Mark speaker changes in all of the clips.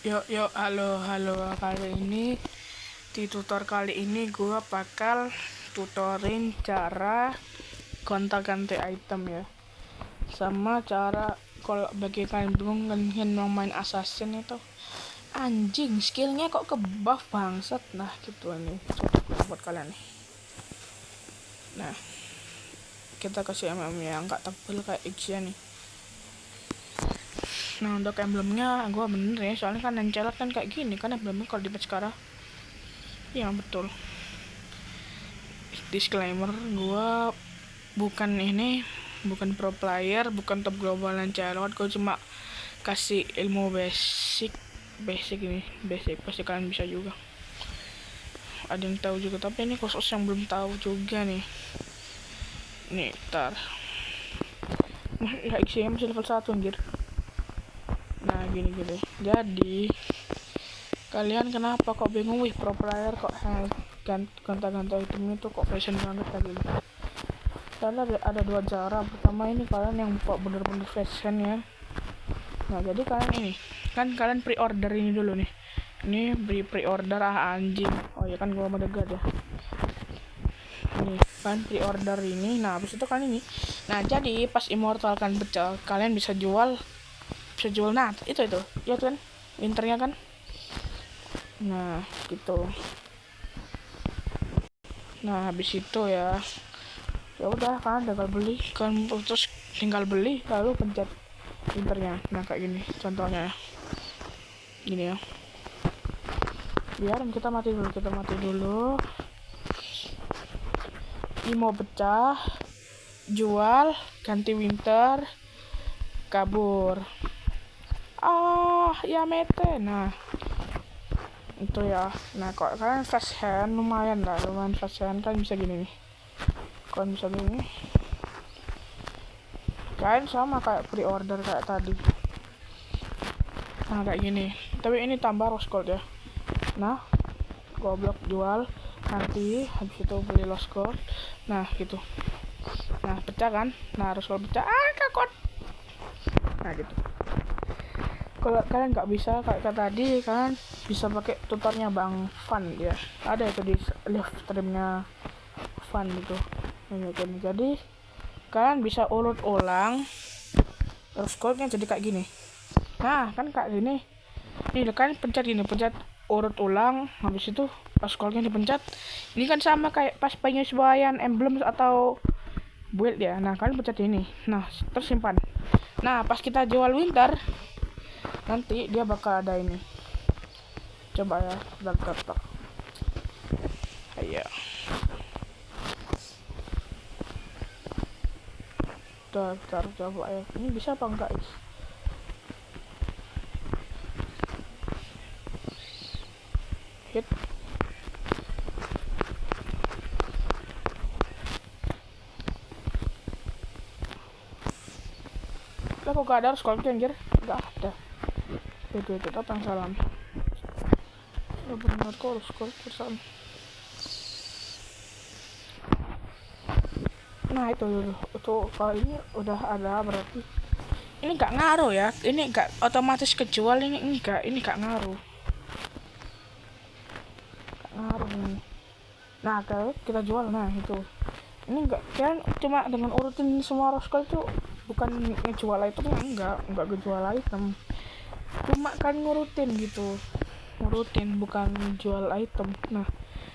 Speaker 1: Yuk, halo. Kali ini di tutor kali ini gue bakal tutorin cara gonta-ganti item ya, sama cara kalau bagi kalian bingung kalian mau main assassin itu anjing skillnya kok ke buff bangsat. Nah gitu nih cocok buat kalian nih. Nah kita kasih MM yang gak tebel kayak Ixia nih. Nah untuk emblemnya gue bener ya, soalnya kan encelat kan kayak gini kan emblemnya kalau di patch sekarang. Iya betul. Disclaimer, gue bukan pro player, bukan top global encelat. Gue cuma kasih ilmu basic ini, basic pasti kalian bisa juga. Ada yang tahu juga, tapi ini khusus yang belum tahu juga nih. Nih, tar. Ixia masih level 1 anjir. Nah, gini. Jadi kalian kenapa kok bingung wih pro player kok ganta-ganta item itu kok fashion banget tadi? Karena ada dua cara. Pertama ini kalian yang kok bener-bener fashion ya. Nah jadi kalian ini kan kalian pre-order ini dulu nih. Ini pre-order anjing. Oh ya kan gua mau degat ya. Ini kan pre-order ini. Nah habis itu kan ini. Nah jadi pas immortal kan pecah, kalian bisa jual. Nah itu ya kan winternya kan. Nah gitu. Nah habis itu ya udah kan tinggal beli kan, terus tinggal beli lalu pencet winternya. Nah kayak gini contohnya ya, gini ya. Biar kita mati dulu. Ini mau pecah, jual, ganti winter, kabur. Ya mete. Nah itu ya. Nah kok kalian fast hand lumayan fast hand kan bisa gini nih. Kalian bisa gini. Kalian sama kayak pre-order kayak tadi. Nah kayak gini. Tapi ini tambah rose gold ya. Nah goblok jual, nanti habis itu beli rose gold. Nah gitu. Nah pecah kan. Nah rose gold pecah. Kakot. Nah gitu. Kalau kalian nggak bisa kayak tadi, kalian bisa pakai tutornya Bang Fan ya. Ada itu di live streamnya Fan gitu. Jadi kalian bisa urut ulang terus goldnya jadi kayak gini. Nah kan kayak gini. Ini kan pencet urut ulang, habis itu pas goldnya dipencet. Ini kan sama kayak pas penyesuaian emblem atau build ya. Nah kalian pencet ini. Nah terus simpan. Nah pas kita jual winter nanti dia bakal ada ini. Coba ya, bentar. Ayo. Bentar, coba ya. Ini bisa apa enggak, guys? Hit. Lah kok gak ada scroll anjir? Gak ada. Itu apa yang salah? Ya benar kok scroll terusan. Nah itu kalau ini udah ada berarti ini nggak ngaruh ya, ini nggak otomatis kejual, ini nggak ngaruh ini. Nah kalau kita jual, nah itu ini nggak kan cuma dengan urutin semua roscoe itu bukan ngejual item, enggak ngejual item, cuma kan ngurutin bukan jual item. Nah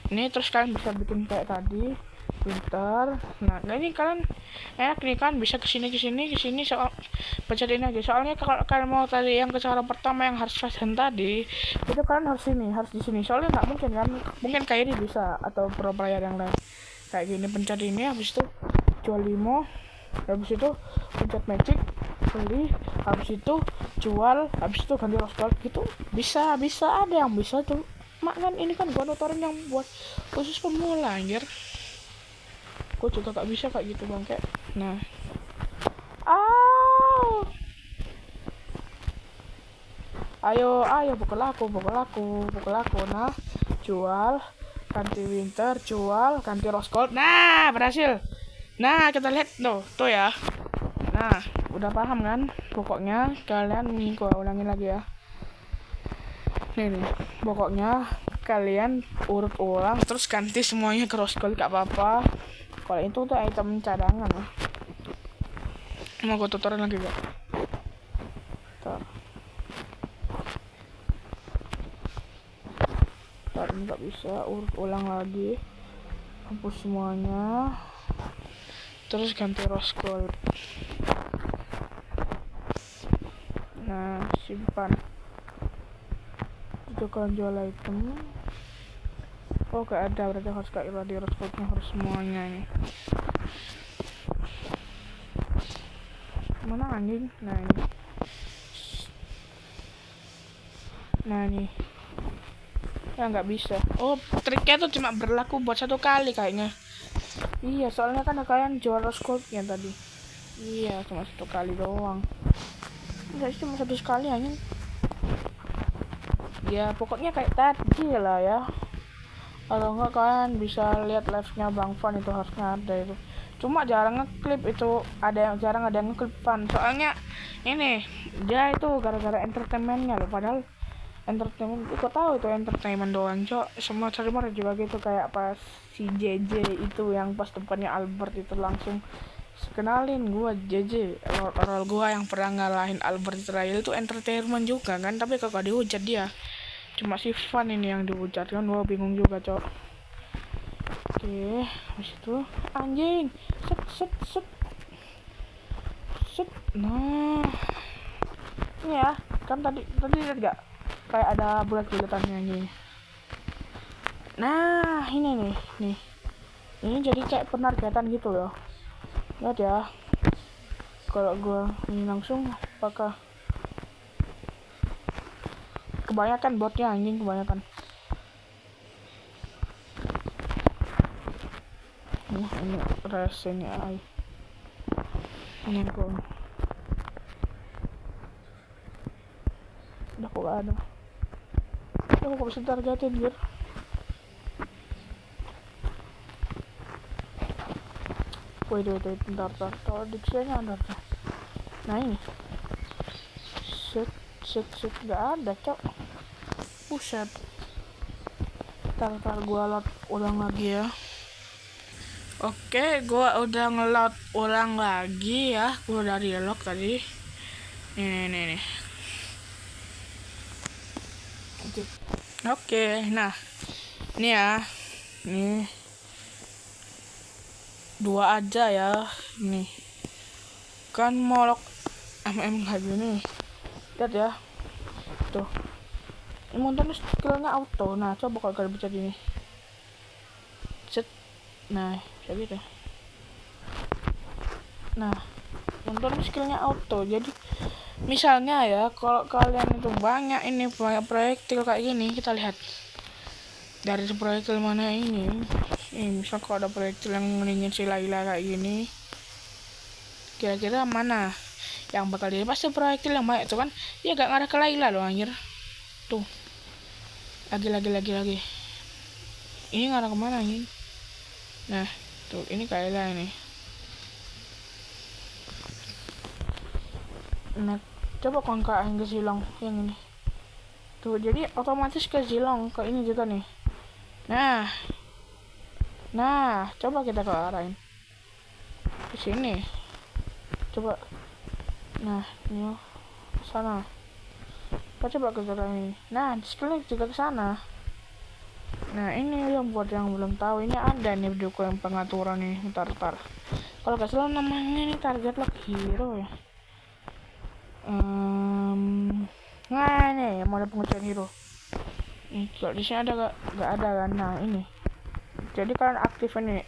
Speaker 1: ini terus kalian bisa bikin kayak tadi winter. Nah ini kalian enak nih kan, bisa kesini soal pencetin aja. Soalnya kalau kalian mau tadi yang ke cara pertama yang harus fashion tadi itu kalian harus di sini. Soalnya nggak mungkin kan, mungkin kayak ini bisa atau pro player yang lain kayak gini pencet ini, habis itu jual limo, habis itu pencet magic beli, habis itu jual, habis itu ganti rose gold gitu. Bisa ada yang bisa tuh. Mak kan ini kan gua notorin yang buat khusus pemula anjir. Gue juga gak bisa kayak gitu bang kayak. Nah ayo pukul aku. Nah jual, ganti winter, jual, ganti rose gold. Nah berhasil. Nah kita lihat tuh ya. Nah udah paham kan? Pokoknya kalian nih gua ulangin lagi ya. nih pokoknya kalian urut ulang terus ganti semuanya ke rose gold, gak apa-apa. Kalau itu tuh item cadangan ya. Mau gue tutorin lagi gak? Ntar nggak bisa, urut ulang lagi, hapus semuanya terus ganti rose gold. Nah, simpan. Itu kalian jual item. Oh, gak ada, berarti harus kayak di rose goldnya harus semuanya nih. Mana anjing? Nah ini ya nggak bisa. Oh, triknya tuh cuma berlaku buat 1 kali kayaknya. Iya, soalnya kan kalian jual rose goldnya tadi. Iya, cuma 1 kali doang. Enggak, cuma 1 sekali anjing. Ya pokoknya kayak tadi lah ya. Kalau enggak kalian bisa lihat live-nya Bang Fan, itu harusnya ada itu. Cuma jarang ngeklip itu, jarang ada yang ngeklip Fan. Soalnya ini dia itu gara-gara entertainmentnya loh, padahal entertainment kok tahu itu entertainment doang, cok. Semua streamer juga gitu, kayak pas si JJ itu yang pas depannya Albert itu langsung kenalin gua JJ, role gua yang pernah ngalahin Albert Israel itu entertainment juga kan, tapi kagak dihujat dia. Cuma si Fan ini yang dihujat kan, gua bingung juga, cok. Oke, habis itu anjing set. Nah ini ya kan, tadi lihat gak kayak ada bulat-bulatannya ini. Nah ini nih ini jadi kayak penargetan gitu loh. Lihat ya, kalau gua ini langsung apakah kebanyakan botnya anjing, kebanyakan. Ini rasanya ini kok udah kok gak ada. Aku kok bisa targetin biar wait bentar diksinya ada. Nah ini set gak ada, cok. Buset. Ntar gua load ulang lagi ya. Oke, gua udah ngeload ulang lagi ya. Gua dari log tadi. Nih. Oke, nah ini ya, nih 2 aja ya, nih kan molok kayak gini. Lihat ya, tuh ini montongnya skillnya auto. Nah coba kalau kalian bisa gini, set, nah bisa gitu. Nah montongnya skillnya auto, jadi misalnya ya kalau kalian itu banyak proyektil kayak gini, kita lihat dari proyektil mana ini. Misal kalau ada proyektil yang ngelingin si Layla kayak gini, kira-kira mana yang bakal jadi? Pasti proyektil yang banyak tuh kan, dia gak ngarah ke Layla loh anjir. Tuh lagi ini ngarah kemana ini? Nah tuh ini ke Layla ini. Nah coba konkain ke Zilong yang ini tuh, jadi otomatis ke Zilong, ke ini juga nih. Nah coba kita ke arahin ke sini, coba. Nah ini sana, coba ke sana ini. Nah skillnya juga ke sana. Nah ini yang buat yang belum tahu, ini ada nih video yang pengaturan nih. Bentar kalau gak salah namanya ini target lock hero ya. Nah ini mode pengujian hero. Kalau di sini ada gak ada kan? Nah ini, jadi kalian aktif ini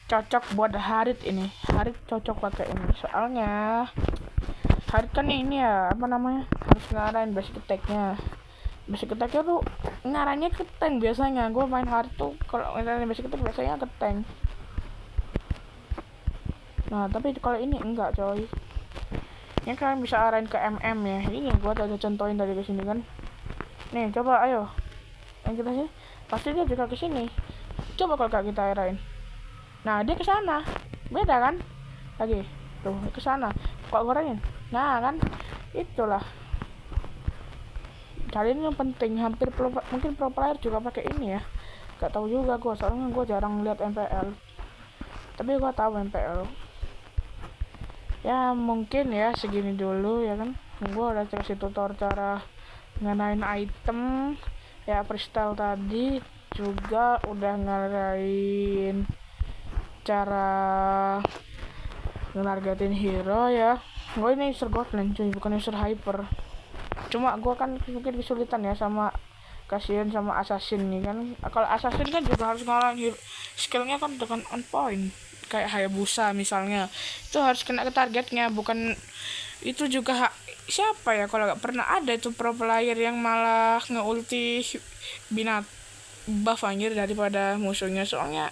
Speaker 1: cocok buat Harit ini. Harit cocok pakai ini, soalnya Harit kan ini ya, apa namanya, harus ngarahin basic attack-nya. Basic attack-nya tuh ngarahnya ke tank biasanya. Gue main Harit tuh kalau ngarahin basic attack biasanya ke tank. Nah tapi kalau ini enggak, coy. Ini kalian bisa arahin ke MM ya. Ini gue udah contohin dari kesini kan. Nih coba ayo, yang kita sini pasti dia juga kesini. Coba kalau kita arahin, nah dia ke sana, beda kan? Lagi tuh ke sana, kok gorengin. Nah kan itulah kali ini yang penting. Mungkin pro player juga pakai ini ya, gak tahu juga gue, soalnya gue jarang lihat MPL, tapi gue tahu MPL. Ya mungkin ya segini dulu ya kan, gue udah kasih tutor cara ngenain item ya, freestyle tadi juga udah ngarain cara ngenargetin hero ya. Gue ini user Godland cuy, bukan user hyper. Cuma gue kan mungkin kesulitan ya sama kasihan sama assassin nih kan. Kalau assassin kan juga harus ngalahin skillnya kan dengan on point, kayak Hayabusa misalnya, itu harus kena ke targetnya. Bukan itu juga siapa ya kalau gak pernah ada itu pro player yang malah nge-ulti buff anjir daripada musuhnya, soalnya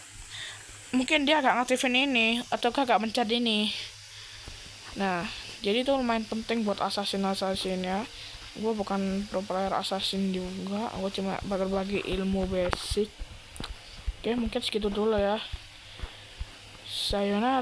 Speaker 1: mungkin dia gak ngaktifin ini atau gak mencet ini. Nah jadi itu lumayan penting buat assassin ya. Gue bukan pro player assassin juga, gue cuma berbagi ilmu basic. Oke, mungkin segitu dulu ya. Sayonara.